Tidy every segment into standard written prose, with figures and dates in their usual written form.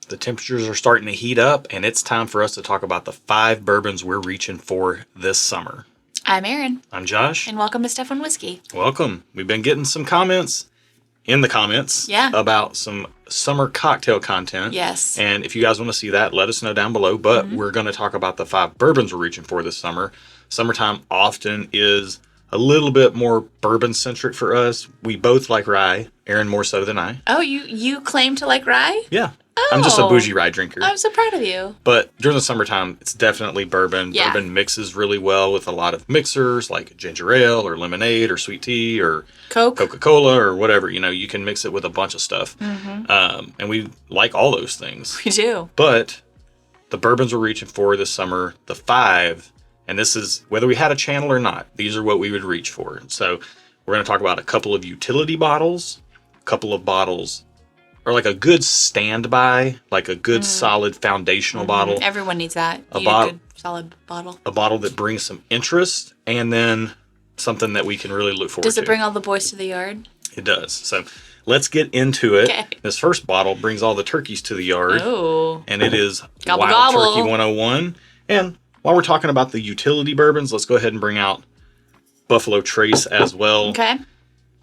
The temperatures are starting to heat up, and it's time for us to talk about the 5 bourbons we're reaching for this summer. I'm Erin. I'm Josh. And welcome to Stuff and Whiskey. Welcome. We've been getting some comments about some summer cocktail content. Yes. And if you guys want to see that, let us know down below. But we're going to talk about the 5 bourbons we're reaching for this summer. Summertime often is a little bit more bourbon-centric for us. We both like rye. Erin more so than I. Oh, you claim to like rye? Yeah. Oh. I'm just a bougie rye drinker. I'm so proud of you. But during the summertime, it's definitely bourbon. Yeah. Bourbon mixes really well with a lot of mixers like ginger ale or lemonade or sweet tea or Coke, Coca-Cola or whatever. You know, you can mix it with a bunch of stuff. And we like all those things. We do. But the bourbons we're reaching for this summer, the 5, and this is whether we had a channel or not, these are what we would reach for. So we're going to talk about a couple of utility bottles, a couple of bottles, or like a good standby, like a good solid foundational bottle. Everyone needs that. A good solid bottle. A bottle that brings some interest, and then something that we can really look forward to. Does it bring all the boys to the yard? It does. So let's get into it. Okay. This first bottle brings all the turkeys to the yard. Oh. And it is Gobble, Wild gobble. Turkey 101. And while we're talking about the utility bourbons, let's go ahead and bring out Buffalo Trace as well. Okay.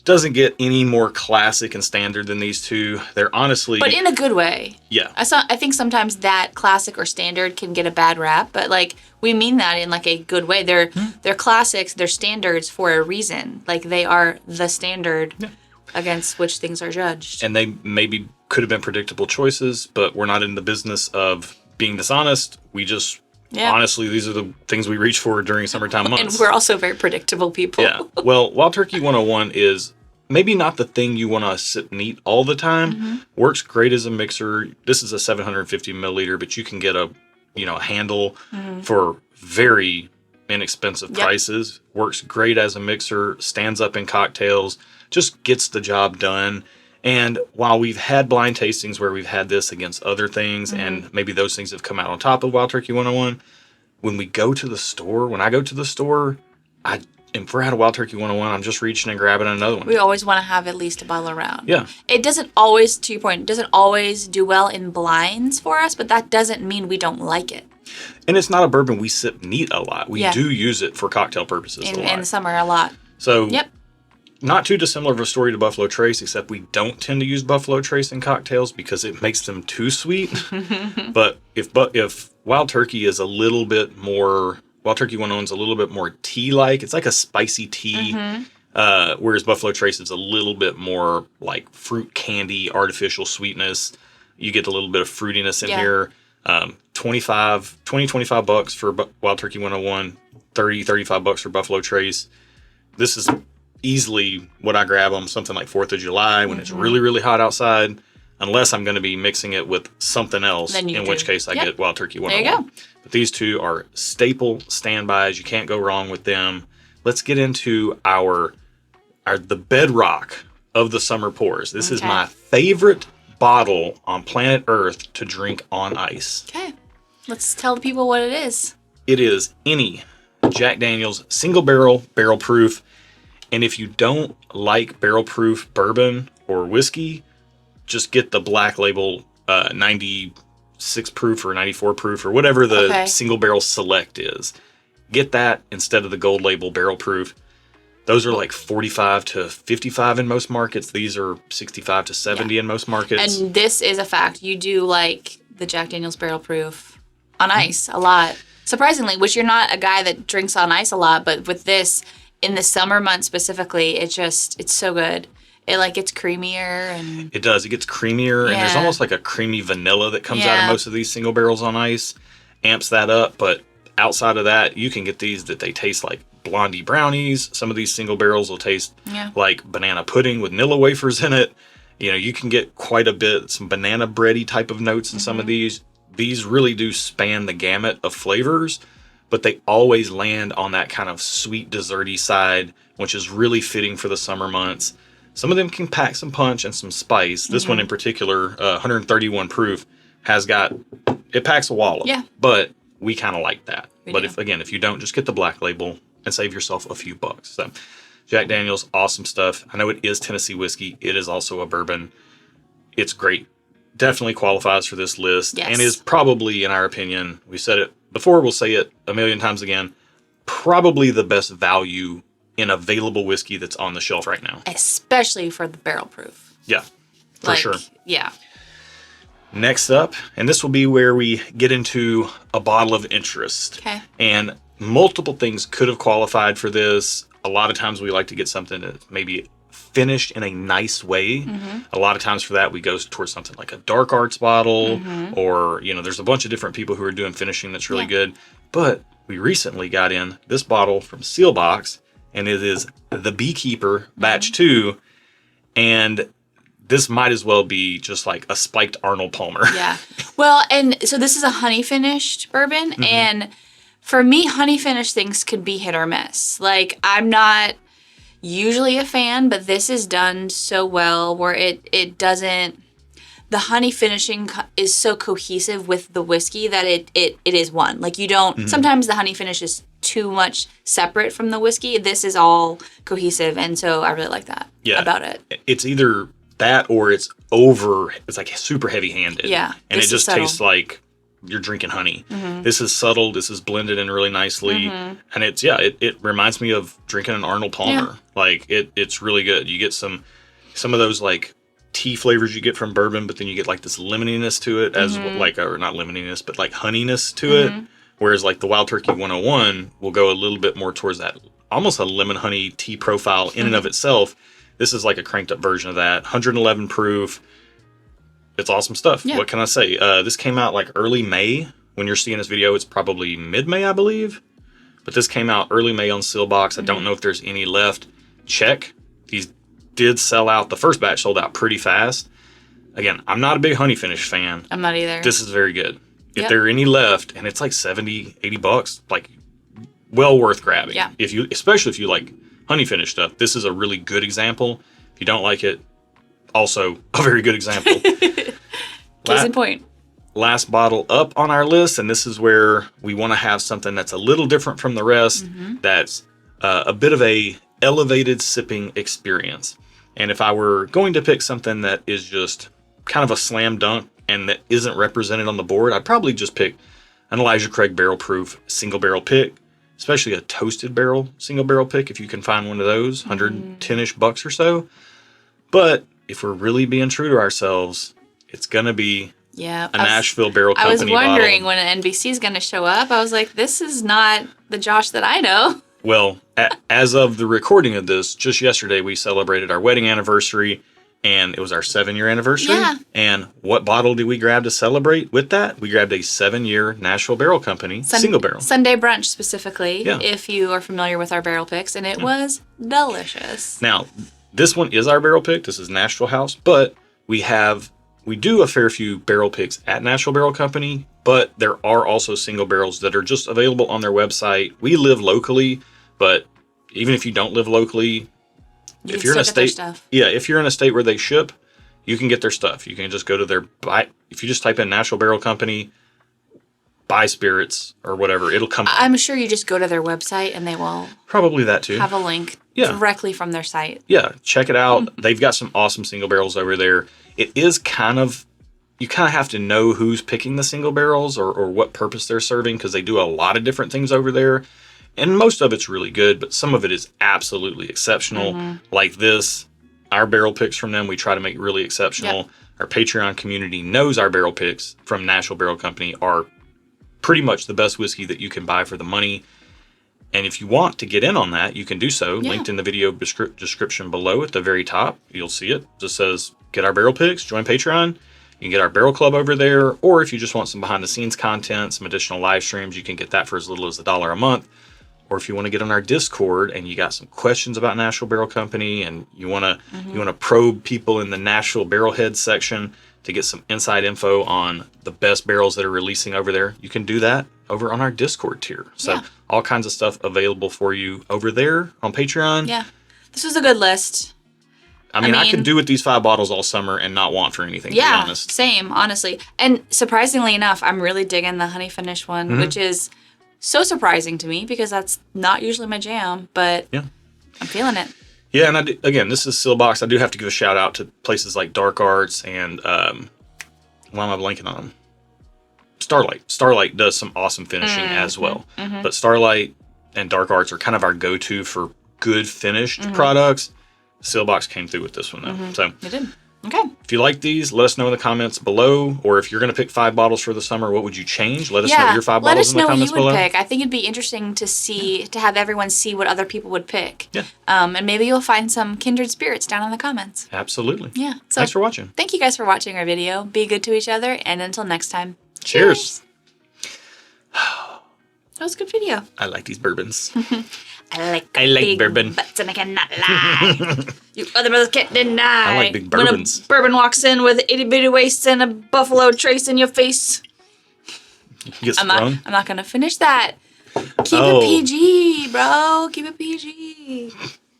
Doesn't get any more classic and standard than these two. They're honestly... But in a good way. Yeah. I think sometimes that classic or standard can get a bad rap, but like we mean that in like a good way. They're classics, they're standards for a reason. Like they are the standard against which things are judged. And they maybe could have been predictable choices, but we're not in the business of being dishonest. We just... Yeah. Honestly, these are the things we reach for during summertime months. And we're also very predictable people. Yeah. Well, Wild Turkey 101 is maybe not the thing you want to sit and eat all the time. Works great as a mixer. This is a 750 milliliter, but you can get a handle for very inexpensive prices. Works great as a mixer. Stands up in cocktails. Just gets the job done. And while we've had blind tastings where we've had this against other things, and maybe those things have come out on top of Wild Turkey 101, when I go to the store, if we're at a Wild Turkey 101, I'm just reaching and grabbing another one. We always want to have at least a bottle around. Yeah. It doesn't always, to your point, doesn't always do well in blinds for us, but that doesn't mean we don't like it. And it's not a bourbon we sip and eat a lot. We do use it for cocktail purposes a lot. In the summer, a lot. So, not too dissimilar of a story to Buffalo Trace, except we don't tend to use Buffalo Trace in cocktails because it makes them too sweet. But if Wild Turkey is a little bit more, Wild Turkey 101 is a little bit more tea-like. It's like a spicy tea, whereas Buffalo Trace is a little bit more like fruit candy, artificial sweetness. You get a little bit of fruitiness in here. $25 for Wild Turkey 101, $35 for Buffalo Trace. This is easily what I grab them, something like 4th of July when it's really, really hot outside, unless I'm going to be mixing it with something else, which case I get Wild Turkey 101. There you go. But these two are staple standbys. You can't go wrong with them. Let's get into the bedrock of the summer pours. This is my favorite bottle on planet Earth to drink on ice. Okay. Let's tell the people what it is. It is any Jack Daniel's single barrel proof. And if you don't like barrel proof bourbon or whiskey, just get the black label 96 proof or 94 proof or whatever the single barrel select is. Get that instead of the gold label barrel proof. Those are like 45 to 55 in most markets. These are 65 to 70 in most markets. And this is a fact. You do like the Jack Daniel's barrel proof on ice a lot. Surprisingly, which you're not a guy that drinks on ice a lot, but with this, in the summer months specifically, it's so good. It gets creamier and... It does. It gets creamier and there's almost like a creamy vanilla that comes out of most of these single barrels on ice. Amps that up, but outside of that, you can get these that they taste like blondie brownies. Some of these single barrels will taste like banana pudding with Nilla wafers in it. You can get quite a bit, some banana bready type of notes in some of these. These really do span the gamut of flavors, but they always land on that kind of sweet, desserty side, which is really fitting for the summer months. Some of them can pack some punch and some spice. This one in particular, 131 proof, it packs a wallop. Yeah. But we kind of like that. If you don't, just get the black label and save yourself a few bucks. So Jack Daniel's, awesome stuff. I know it is Tennessee whiskey. It is also a bourbon. It's great definitely qualifies for this list Yes. and is probably, in our opinion, we said it before, we'll say it a million times again, probably the best value in available whiskey that's on the shelf right now. Especially for the barrel proof. Yeah, for sure. Yeah. Next up, and this will be where we get into a bottle of interest. Okay. And multiple things could have qualified for this. A lot of times we like to get something that maybe finished in a nice way. A lot of times for that we go towards something like a dark arts bottle, or there's a bunch of different people who are doing finishing that's really good. But we recently got in this bottle from Sealbox, and it is the Beekeeper Batch 2, and this might as well be just like a spiked Arnold Palmer. Yeah. Well, and so this is a honey finished bourbon, and for me, honey finished things could be hit or miss. Like, I'm not usually a fan, but this is done so well where it doesn't. The honey finishing is so cohesive with the whiskey that it is one. Like, you don't. Sometimes the honey finish is too much separate from the whiskey. This is all cohesive, and so I really like that about it. It's either that or it's like super heavy handed. Yeah. And it just tastes like you're drinking honey. This is subtle. This is blended in really nicely. And it reminds me of drinking an Arnold Palmer. Like, it's really good. You get some of those like tea flavors you get from bourbon, but then you get like this lemoniness to it or not lemoniness, but like honeyness to it. Whereas like the Wild Turkey 101 will go a little bit more towards that, almost a lemon honey tea profile in and of itself. This is like a cranked up version of that. 111 proof. It's awesome stuff. Yeah. What can I say? This came out like early May. When you're seeing this video, it's probably mid-May, I believe. But this came out early May on Sealbox. I don't know if there's any left. Check. These did sell out. The first batch sold out pretty fast. Again, I'm not a big honey finish fan. I'm not either. This is very good. If there are any left, and it's like $70-$80, like, well worth grabbing. Yeah. Especially if you like honey finish stuff. This is a really good example. If you don't like it, also a very good example. Case in point. Last bottle up on our list, and this is where we want to have something that's a little different from the rest, that's a bit of a elevated sipping experience. And if I were going to pick something that is just kind of a slam dunk and that isn't represented on the board, I'd probably just pick an Elijah Craig barrel proof single barrel pick, especially a toasted barrel single barrel pick if you can find one of those, 110-ish bucks or so. But if we're really being true to ourselves, it's going to be a Nashville Barrel Company bottle. I was wondering when an NBC is going to show up. I was like, this is not the Josh that I know. Well, as of the recording of this, just yesterday we celebrated our wedding anniversary, and it was our 7-year anniversary. Yeah. And what bottle did we grab to celebrate with that? We grabbed a 7-year Nashville Barrel Company single barrel. Sunday brunch specifically, if you are familiar with our barrel picks, and it was delicious. Now, this one is our barrel pick. This is Nashville House, but we do a fair few barrel picks at Nashville Barrel Company, but there are also single barrels that are just available on their website. We live locally, but even if you don't live locally, if you're in a state, if you're in a state where they ship, you can get their stuff. You can just go to if you just type in Nashville Barrel Company, buy spirits or whatever, it'll come. I'm sure you just go to their website and they will probably that too. Have a link directly from their site. Yeah, check it out. They've got some awesome single barrels over there. It is you kind of have to know who's picking the single barrels or what purpose they're serving, because they do a lot of different things over there. And most of it's really good, but some of it is absolutely exceptional. Like this, our barrel picks from them, we try to make really exceptional. Yep. Our Patreon community knows our barrel picks from Nashville Barrel Company are pretty much the best whiskey that you can buy for the money. And if you want to get in on that, you can do so. Linked in the video description below at the very top. You'll see it. It just says, get our barrel picks, join Patreon. You can get our barrel club over there. Or if you just want some behind the scenes content, some additional live streams, you can get that for as little as $1 a month. Or if you want to get on our Discord and you got some questions about Nashville Barrel Company and you want to probe people in the Nashville Barrelhead section to get some inside info on the best barrels that are releasing over there, you can do that over on our Discord tier. So all kinds of stuff available for you over there on Patreon. Yeah. This was a good list. I mean, I could do with these 5 bottles all summer and not want for anything, to be honest. Same, honestly. And surprisingly enough, I'm really digging the honey finish one, which is so surprising to me because that's not usually my jam, but I'm feeling it. Yeah, and again, this is Sealbox. I do have to give a shout out to places like Dark Arts and why am I blanking on them? Starlight. Starlight does some awesome finishing as well. But Starlight and Dark Arts are kind of our go-to for good finished products. Sealbox came through with this one though. So It did. Okay. if you like these, let us know in the comments below. Or if you're going to pick 5 bottles for the summer, what would you change? Let us know your 5 bottles in the comments below. Let us know what you would pick. I think it'd be interesting to see, to have everyone see what other people would pick. Yeah. And maybe you'll find some kindred spirits down in the comments. Absolutely. Yeah. So thanks for watching. Thank you guys for watching our video. Be good to each other, and until next time. Cheers. That was a good video. I like these bourbons. I like big bourbon. butts and I cannot lie. You other brothers can't deny. I like big bourbons. When a bourbon walks in with itty bitty waist and a buffalo trace in your face. You get sprung. I'm not gonna finish that. Keep it PG, bro. Keep it PG.